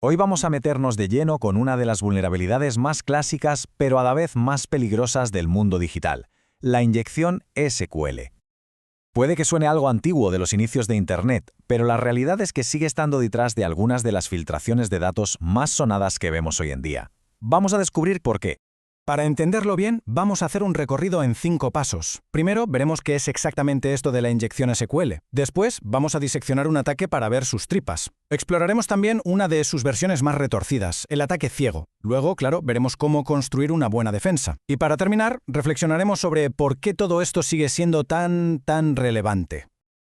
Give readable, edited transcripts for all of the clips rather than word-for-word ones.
Hoy vamos a meternos de lleno con una de las vulnerabilidades más clásicas pero a la vez más peligrosas del mundo digital, la inyección SQL. Puede que suene algo antiguo de los inicios de Internet, pero la realidad es que sigue estando detrás de algunas de las filtraciones de datos más sonadas que vemos hoy en día. Vamos a descubrir por qué. Para entenderlo bien, vamos a hacer un recorrido en 5 pasos. Primero, veremos qué es exactamente esto de la inyección SQL. Después, vamos a diseccionar un ataque para ver sus tripas. Exploraremos también una de sus versiones más retorcidas, el ataque ciego. Luego, claro, veremos cómo construir una buena defensa. Y para terminar, reflexionaremos sobre por qué todo esto sigue siendo tan relevante.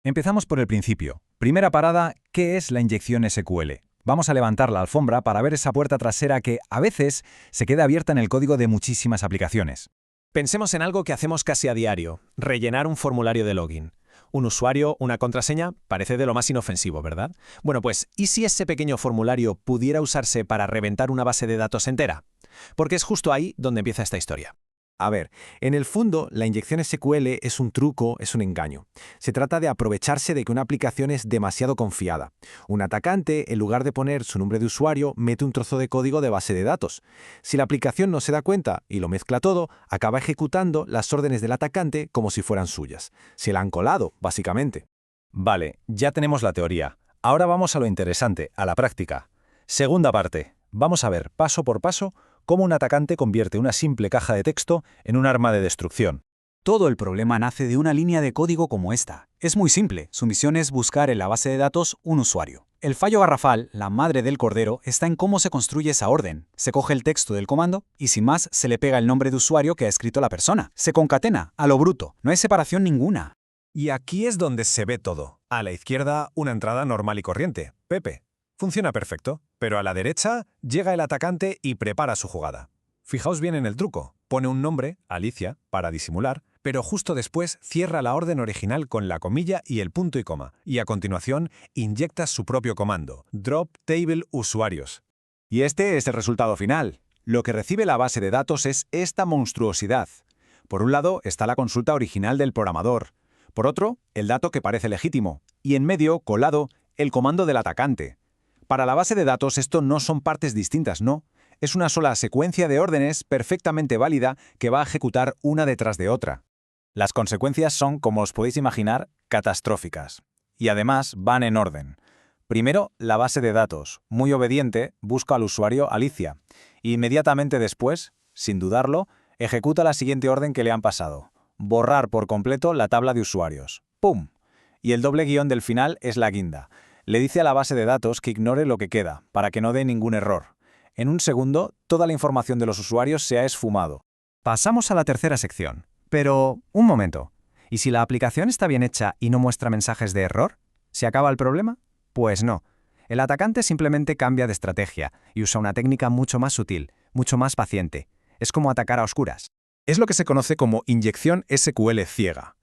Empezamos por el principio. Primera parada, ¿qué es la inyección SQL? Vamos a levantar la alfombra para ver esa puerta trasera que, a veces, se queda abierta en el código de muchísimas aplicaciones. Pensemos en algo que hacemos casi a diario, rellenar un formulario de login. Un usuario, una contraseña, parece de lo más inofensivo, ¿verdad? Bueno, pues, ¿y si ese pequeño formulario pudiera usarse para reventar una base de datos entera? Porque es justo ahí donde empieza esta historia. A ver, en el fondo, la inyección SQL es un truco, es un engaño. Se trata de aprovecharse de que una aplicación es demasiado confiada. Un atacante, en lugar de poner su nombre de usuario, mete un trozo de código de base de datos. Si la aplicación no se da cuenta y lo mezcla todo, acaba ejecutando las órdenes del atacante como si fueran suyas. Se la han colado, básicamente. Vale, ya tenemos la teoría. Ahora vamos a lo interesante, a la práctica. Segunda parte. Vamos a ver, paso por paso, cómo un atacante convierte una simple caja de texto en un arma de destrucción. Todo el problema nace de una línea de código como esta. Es muy simple, su misión es buscar en la base de datos un usuario. El fallo garrafal, la madre del cordero, está en cómo se construye esa orden. Se coge el texto del comando y sin más se le pega el nombre de usuario que ha escrito la persona. Se concatena, a lo bruto, no hay separación ninguna. Y aquí es donde se ve todo. A la izquierda, una entrada normal y corriente, Pepe. Funciona perfecto, pero a la derecha llega el atacante y prepara su jugada. Fijaos bien en el truco. Pone un nombre, Alicia, para disimular, pero justo después cierra la orden original con la comilla y el punto y coma, y a continuación inyecta su propio comando, drop table usuarios. Y este es el resultado final. Lo que recibe la base de datos es esta monstruosidad. Por un lado está la consulta original del programador, por otro, el dato que parece legítimo, y en medio, colado, el comando del atacante. Para la base de datos esto no son partes distintas, no. Es una sola secuencia de órdenes perfectamente válida que va a ejecutar una detrás de otra. Las consecuencias son, como os podéis imaginar, catastróficas. Y además van en orden. Primero, la base de datos, muy obediente, busca al usuario Alicia. E inmediatamente después, sin dudarlo, ejecuta la siguiente orden que le han pasado. Borrar por completo la tabla de usuarios. ¡Pum! Y el doble guión del final es la guinda. Le dice a la base de datos que ignore lo que queda, para que no dé ningún error. En un segundo, toda la información de los usuarios se ha esfumado. Pasamos a la tercera sección. Pero, un momento. ¿Y si la aplicación está bien hecha y no muestra mensajes de error? ¿Se acaba el problema? Pues no. El atacante simplemente cambia de estrategia y usa una técnica mucho más sutil, mucho más paciente. Es como atacar a oscuras. Es lo que se conoce como inyección SQL ciega.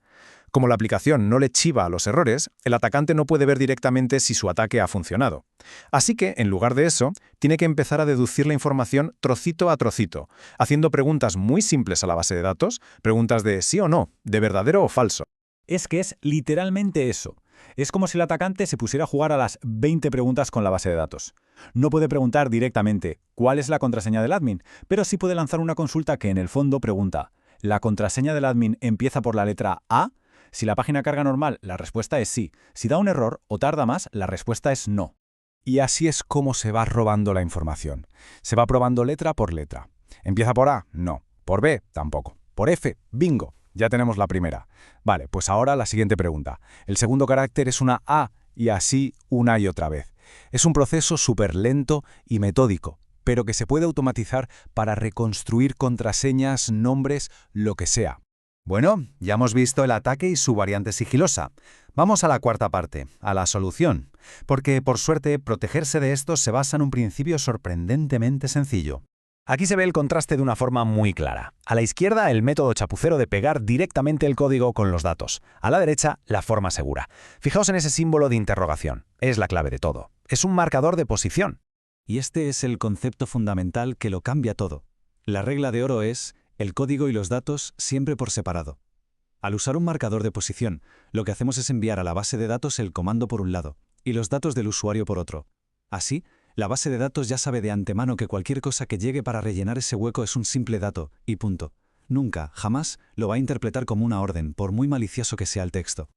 Como la aplicación no le chiva a los errores, el atacante no puede ver directamente si su ataque ha funcionado. Así que, en lugar de eso, tiene que empezar a deducir la información trocito a trocito, haciendo preguntas muy simples a la base de datos, preguntas de sí o no, de verdadero o falso. Es que es literalmente eso. Es como si el atacante se pusiera a jugar a las 20 preguntas con la base de datos. No puede preguntar directamente ¿cuál es la contraseña del admin?, pero sí puede lanzar una consulta que en el fondo pregunta ¿la contraseña del admin empieza por la letra A? Si la página carga normal, la respuesta es sí. Si da un error o tarda más, la respuesta es no. Y así es como se va robando la información. Se va probando letra por letra. ¿Empieza por A? No. ¿Por B? Tampoco. ¿Por F? ¡Bingo! Ya tenemos la primera. Vale, pues ahora la siguiente pregunta. El segundo carácter es una A y así una y otra vez. Es un proceso súper lento y metódico, pero que se puede automatizar para reconstruir contraseñas, nombres, lo que sea. Bueno, ya hemos visto el ataque y su variante sigilosa. Vamos a la cuarta parte, a la solución. Porque, por suerte, protegerse de esto se basa en un principio sorprendentemente sencillo. Aquí se ve el contraste de una forma muy clara. A la izquierda, el método chapucero de pegar directamente el código con los datos. A la derecha, la forma segura. Fijaos en ese símbolo de interrogación. Es la clave de todo. Es un marcador de posición. Y este es el concepto fundamental que lo cambia todo. La regla de oro es el código y los datos siempre por separado. Al usar un marcador de posición, lo que hacemos es enviar a la base de datos el comando por un lado y los datos del usuario por otro. Así, La base de datos ya sabe de antemano que cualquier cosa que llegue para rellenar ese hueco es un simple dato, y punto. Nunca, jamás, lo va a interpretar como una orden, por muy malicioso que sea el texto.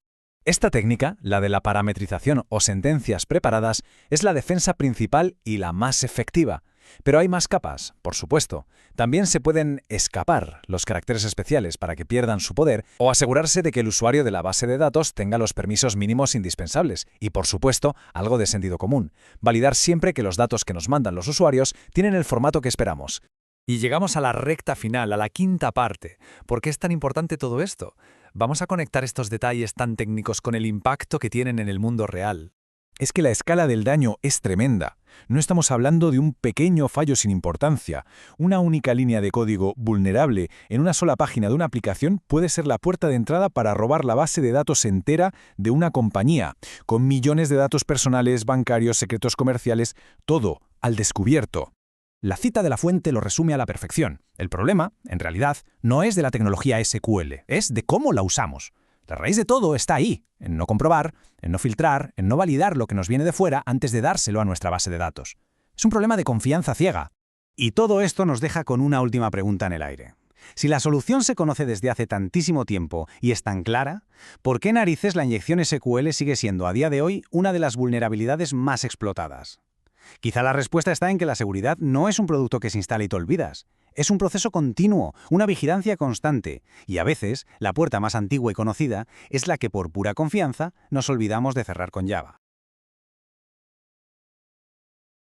Esta técnica, la de la parametrización o sentencias preparadas, es la defensa principal y la más efectiva. Pero hay más capas, por supuesto. También se pueden escapar los caracteres especiales para que pierdan su poder o asegurarse de que el usuario de la base de datos tenga los permisos mínimos indispensables y, por supuesto, algo de sentido común. Validar siempre que los datos que nos mandan los usuarios tienen el formato que esperamos. Y llegamos a la recta final, a la quinta parte. ¿Por qué es tan importante todo esto? Vamos a conectar estos detalles tan técnicos con el impacto que tienen en el mundo real. Es que la escala del daño es tremenda. No estamos hablando de un pequeño fallo sin importancia. Una única línea de código vulnerable en una sola página de una aplicación puede ser la puerta de entrada para robar la base de datos entera de una compañía, con millones de datos personales, bancarios, secretos comerciales, todo al descubierto. La cita de la fuente lo resume a la perfección. El problema, en realidad, no es de la tecnología SQL, es de cómo la usamos. La raíz de todo está ahí, en no comprobar, en no filtrar, en no validar lo que nos viene de fuera antes de dárselo a nuestra base de datos. Es un problema de confianza ciega. Y todo esto nos deja con una última pregunta en el aire. Si la solución se conoce desde hace tantísimo tiempo y es tan clara, ¿por qué narices la inyección SQL sigue siendo a día de hoy una de las vulnerabilidades más explotadas? Quizá la respuesta está en que la seguridad no es un producto que se instala y te olvidas. Es un proceso continuo, una vigilancia constante, y a veces la puerta más antigua y conocida es la que por pura confianza nos olvidamos de cerrar con llave.